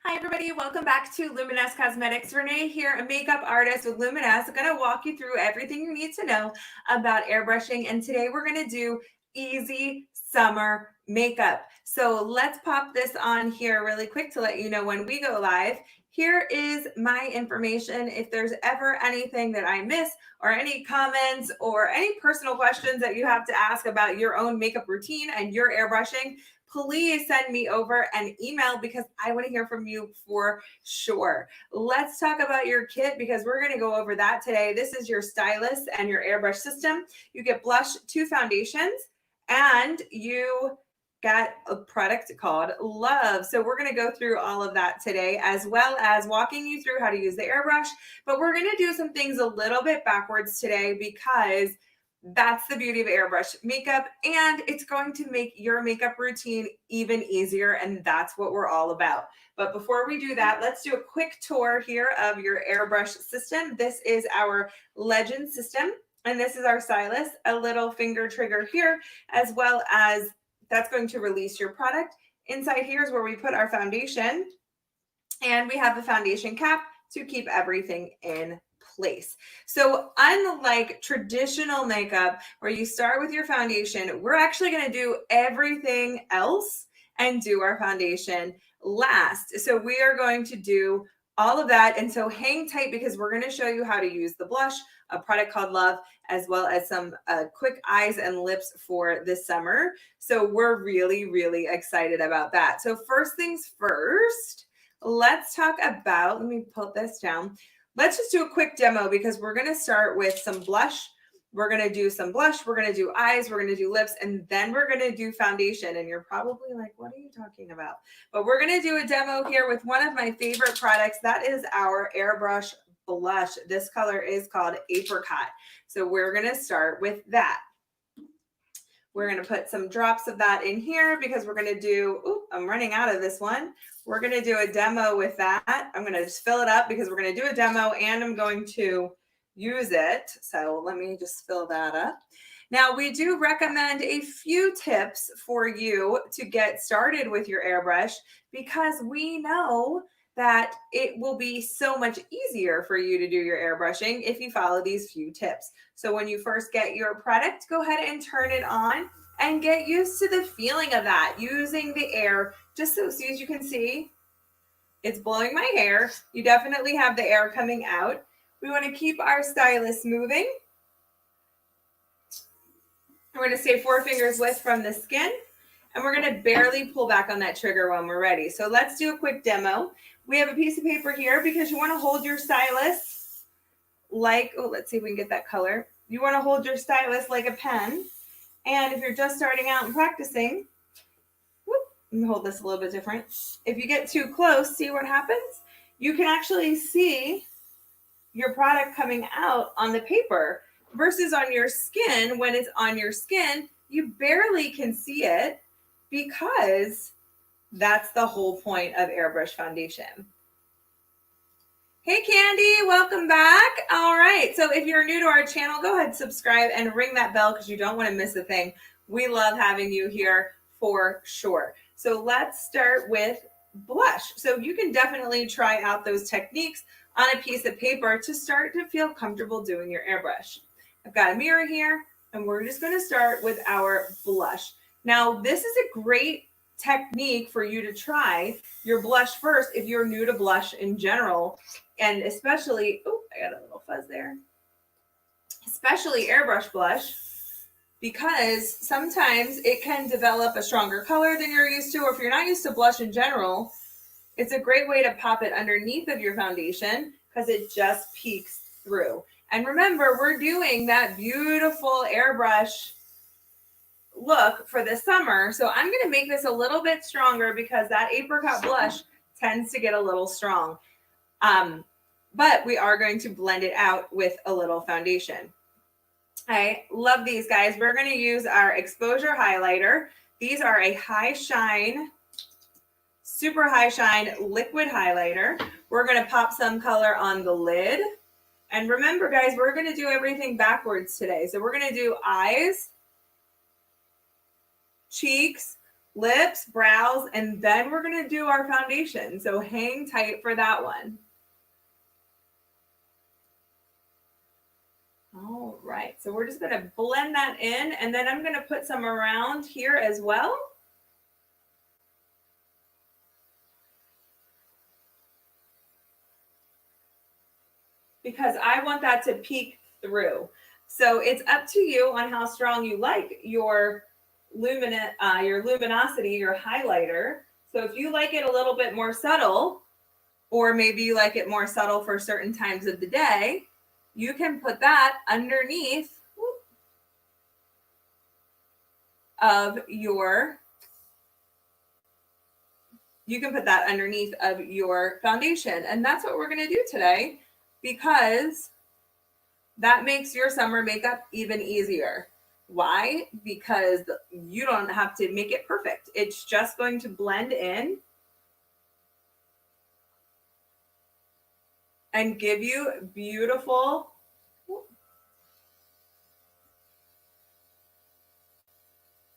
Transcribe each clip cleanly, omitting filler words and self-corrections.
Hi everybody, welcome back to Luminous Cosmetics. Renee here, a makeup artist with Luminous. I'm going to walk you through everything you need to know about airbrushing, and today we're going to do easy summer makeup. So let's pop this on here really quick to let you know when we go live. Here is my information. If there's ever anything that I miss or any comments or any personal questions that you have to ask about your own makeup routine and your airbrushing, please send me over an email because I want to hear from you for sure. Let's talk about your kit because we're going to go over that today. This is your stylus and your airbrush system. You get blush, 2 foundations, and you got a product called Love. So we're going to go through all of that today, as well as walking you through how to use the airbrush. But we're going to do some things a little bit backwards today because that's the beauty of airbrush makeup, and it's going to make your makeup routine even easier, and that's what we're all about. But before we do that, let's do a quick tour here of your airbrush system. This is our Legend system, and this is our stylus, a little finger trigger here, as well as that's going to release your product. Inside here is where we put our foundation, and we have the foundation cap to keep everything in place. So unlike traditional makeup where you start with your foundation, we're actually going to do everything else and do our foundation last. So we are going to do all of that. And so hang tight because we're going to show you how to use the blush, a product called Love, as well as some quick eyes and lips for this summer. So we're really, really excited about that. So first things first, let's talk about, let me put this down. Let's just do a quick demo because we're going to start with some blush. We're going to do some blush. We're going to do eyes. We're going to do lips. And then we're going to do foundation. And you're probably like, what are you talking about? But we're going to do a demo here with one of my favorite products. That is our Airbrush Blush. This color is called Apricot. So we're going to start with that. We're going to put some drops of that in here because we're going to do, I'm running out of this one. We're going to do a demo with that. I'm going to just fill it up because we're going to do a demo and I'm going to use it. So let me just fill that up. Now, we do recommend a few tips for you to get started with your airbrush because we know that it will be so much easier for you to do your airbrushing if you follow these few tips. So when you first get your product, go ahead and turn it on and get used to the feeling of that, using the air, just so as you can see, it's blowing my hair. You definitely have the air coming out. We want to keep our stylus moving. We're going to stay 4 fingers width from the skin, and we're going to barely pull back on that trigger when we're ready. So let's do a quick demo. We have a piece of paper here because you want to hold your stylus like, let's see if we can get that color. You want to hold your stylus like a pen. And if you're just starting out and practicing, let me hold this a little bit different. If you get too close, see what happens? You can actually see your product coming out on the paper versus on your skin. When it's on your skin, you barely can see it because that's the whole point of airbrush foundation. Hey Candy, welcome back. All right, so if you're new to our channel, go ahead, subscribe and ring that bell because you don't want to miss a thing. We love having you here for sure. So let's start with blush. So you can definitely try out those techniques on a piece of paper to start to feel comfortable doing your airbrush. I've got a mirror here and we're just going to start with our blush. Now, this is a great technique for you to try your blush first if you're new to blush in general, and especially, I got a little fuzz there, especially airbrush blush, because sometimes it can develop a stronger color than you're used to, or if you're not used to blush in general, it's a great way to pop it underneath of your foundation because it just peeks through. And remember, we're doing that beautiful airbrush look for the summer. So I'm going to make this a little bit stronger because that apricot blush tends to get a little strong. But we are going to blend it out with a little foundation. I love these guys. We're going to use our exposure highlighter. These are a high shine, super high shine liquid highlighter. We're going to pop some color on the lid. And remember, guys, we're going to do everything backwards today. So we're going to do eyes, cheeks, lips, brows, and then we're going to do our foundation. So hang tight for that one. All right, so we're just going to blend that in, and then I'm going to put some around here as well. Because I want that to peek through. So it's up to you on how strong you like your luminosity, your highlighter. So if you like it a little bit more subtle, or maybe you like it more subtle for certain times of the day, you can put that underneath of your foundation. And that's what we're going to do today, because that makes your summer makeup even easier. Why? Because you don't have to make it perfect. It's just going to blend in and give you beautiful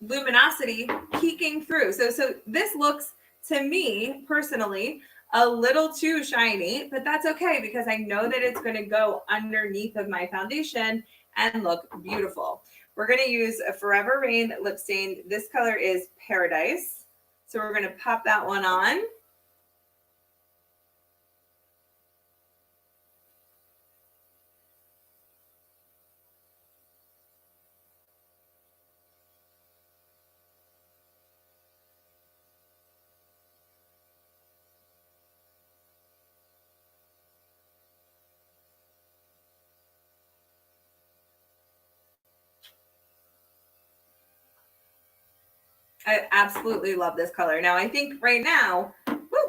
luminosity peeking through. So this looks, to me personally, a little too shiny, but that's okay because I know that it's going to go underneath of my foundation and look beautiful. We're going to use a Forever Rain lip stain. This color is Paradise. So we're going to pop that one on. I absolutely love this color. Now, I think right now,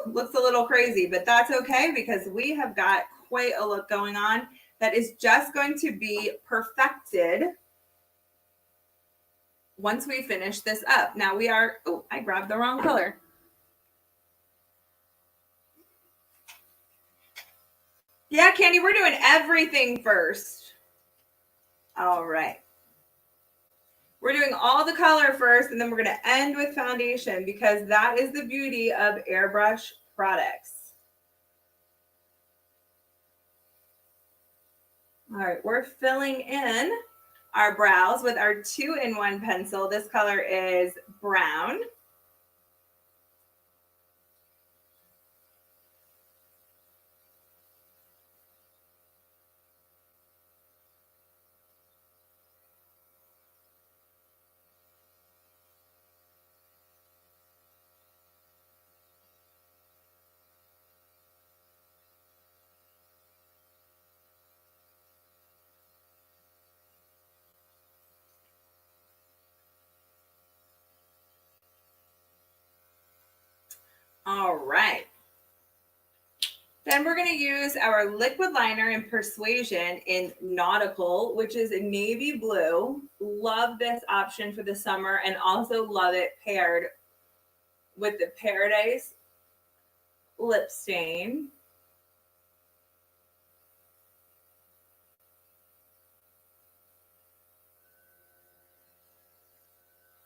looks a little crazy, but that's okay because we have got quite a look going on that is just going to be perfected once we finish this up. Now we are, I grabbed the wrong color. Yeah, Candy, we're doing everything first. All right. We're doing all the color first, and then we're going to end with foundation because that is the beauty of Airbrush products. All right, we're filling in our brows with our 2-in-1 pencil. This color is brown. All right. Then we're going to use our liquid liner in Persuasion in Nautical, which is navy blue. Love this option for the summer and also love it paired with the Paradise lip stain.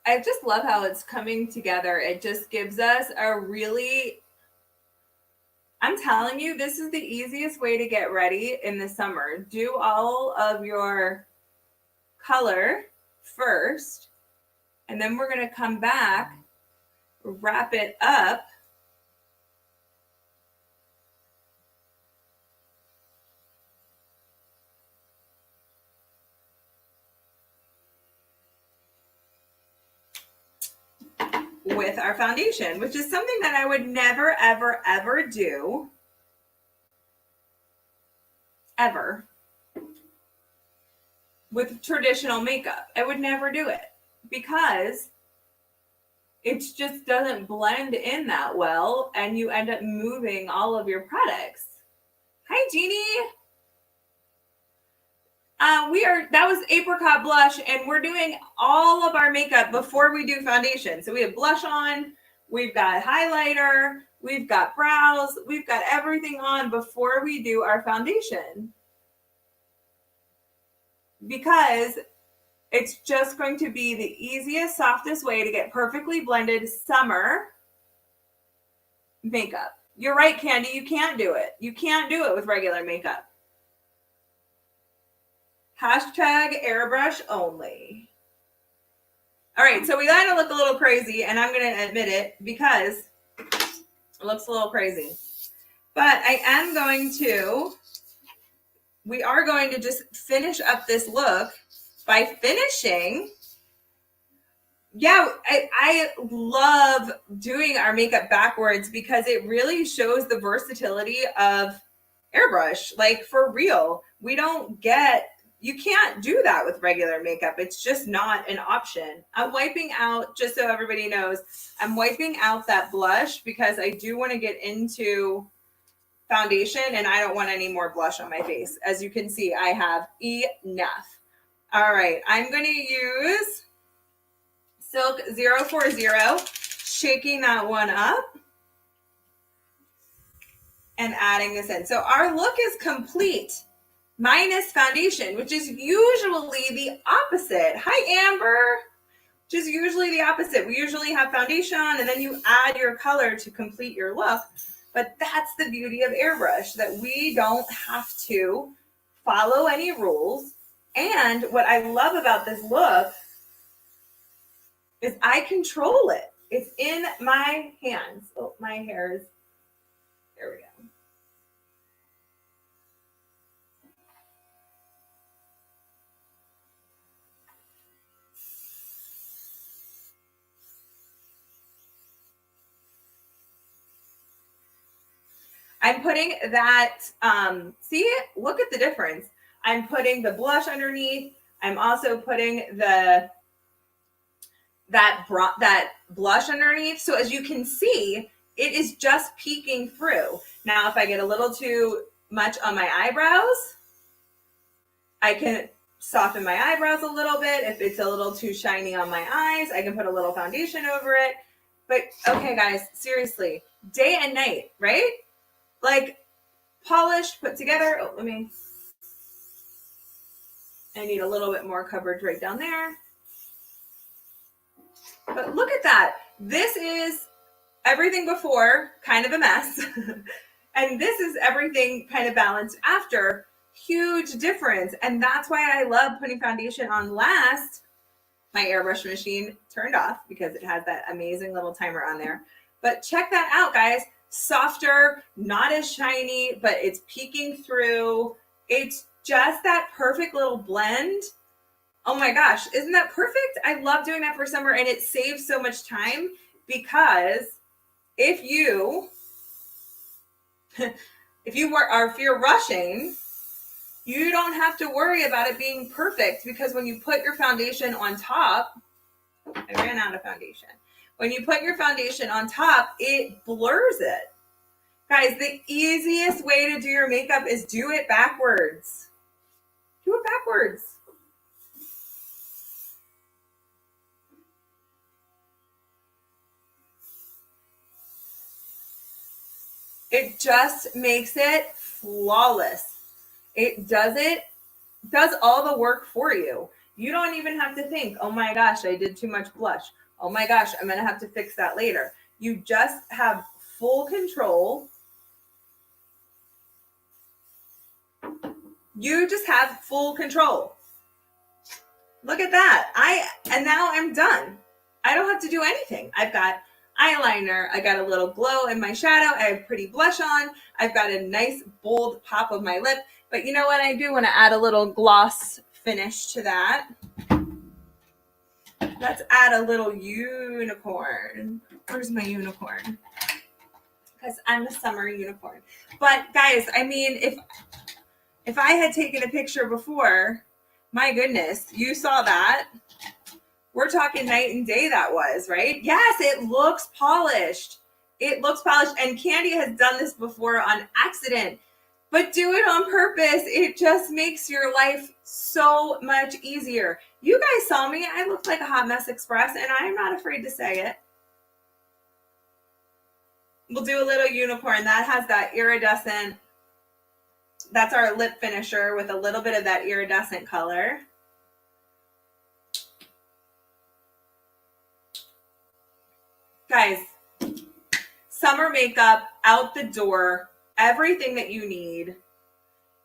I just love how it's coming together. It just gives us a really, I'm telling you, this is the easiest way to get ready in the summer. Do all of your color first, and then we're going to come back, wrap it up. With our foundation, which is something that I would never, ever, ever do. Ever. With traditional makeup. I would never do it because it just doesn't blend in that well and you end up moving all of your products. Hi, Jeannie. That was Apricot Blush, and we're doing all of our makeup before we do foundation. So we have blush on, we've got highlighter, we've got brows, we've got everything on before we do our foundation. Because It's just going to be the easiest, softest way to get perfectly blended summer makeup. You're right, Candy, you can't do it. You can't do it with regular makeup. Hashtag airbrush only. All right, so we let it look a little crazy, and I'm going to admit it because it looks a little crazy. But we are going to just finish up this look by finishing. Yeah, I love doing our makeup backwards because it really shows the versatility of airbrush. Like, for real, you can't do that with regular makeup. It's just not an option. I'm wiping out, just so everybody knows, I'm wiping out that blush because I do want to get into foundation and I don't want any more blush on my face. As you can see, I have enough. All right, I'm going to use Silk 040, shaking that one up and adding this in. So our look is complete minus foundation, which is usually the opposite. Hi, Amber. Which is usually the opposite. We usually have foundation on and then you add your color to complete your look. But that's the beauty of airbrush, that we don't have to follow any rules. And what I love about this look is I control it. It's in my hands. Oh, my hair is, there we go. I'm putting that, see, look at the difference. I'm putting the blush underneath. I'm also putting that blush underneath. So as you can see, it is just peeking through. Now, if I get a little too much on my eyebrows, I can soften my eyebrows a little bit. If it's a little too shiny on my eyes, I can put a little foundation over it. But okay, guys, seriously, day and night, right? Like, polished, put together. Oh, I need a little bit more coverage right down there. But look at that. This is everything before, kind of a mess. And this is everything kind of balanced after. Huge difference. And that's why I love putting foundation on last. My airbrush machine turned off because it has that amazing little timer on there. But check that out, guys. Softer, not as shiny, but it's peeking through. It's just that perfect little blend. Oh my gosh, isn't that perfect? I love doing that for summer, and it saves so much time because if you're rushing, you don't have to worry about it being perfect, because when you put your foundation on top, I ran out of foundation. When you put your foundation on top, it blurs it. Guys, the easiest way to do your makeup is do it backwards. Do it backwards. It just makes it flawless. It does all the work for you. You don't even have to think, oh my gosh, I did too much blush. Oh my gosh, I'm going to have to fix that later. You just have full control. You just have full control. Look at that. And now I'm done. I don't have to do anything. I've got eyeliner. I got a little glow in my shadow. I have pretty blush on. I've got a nice bold pop of my lip. But you know what I do? Want to add a little gloss finish to that. Let's add a little unicorn. Where's my unicorn? Because I'm a summer unicorn. But guys, I mean, if I had taken a picture before, my goodness, you saw that. We're talking night and day that was, right? Yes, it looks polished. It looks polished. And Candy has done this before on accident. But do it on purpose. It just makes your life so much easier. You guys saw me. I looked like a hot mess express, and I'm not afraid to say it. We'll do a little unicorn. That has that iridescent. That's our lip finisher with a little bit of that iridescent color. Guys, summer makeup out the door, everything that you need,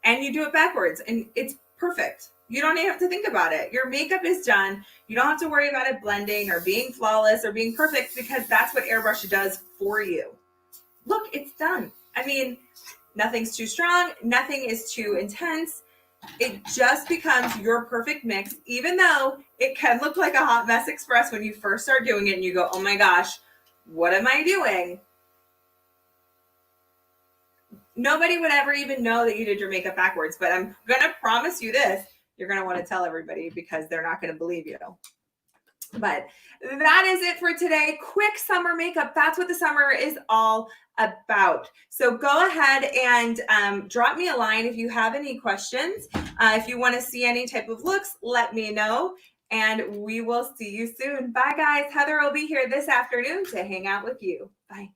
and you do it backwards, and it's perfect. You don't even have to think about it. Your makeup is done. You don't have to worry about it blending or being flawless or being perfect, because that's what Airbrush does for you. Look, it's done. I mean, nothing's too strong. Nothing is too intense. It just becomes your perfect mix, even though it can look like a hot mess express when you first start doing it and you go, oh my gosh, what am I doing? Nobody would ever even know that you did your makeup backwards, but I'm going to promise you this. You're going to want to tell everybody, because they're not going to believe you. But that is it for today. Quick summer makeup. That's what the summer is all about. So go ahead and drop me a line if you have any questions. If you want to see any type of looks, let me know. And we will see you soon. Bye, guys. Heather will be here this afternoon to hang out with you. Bye.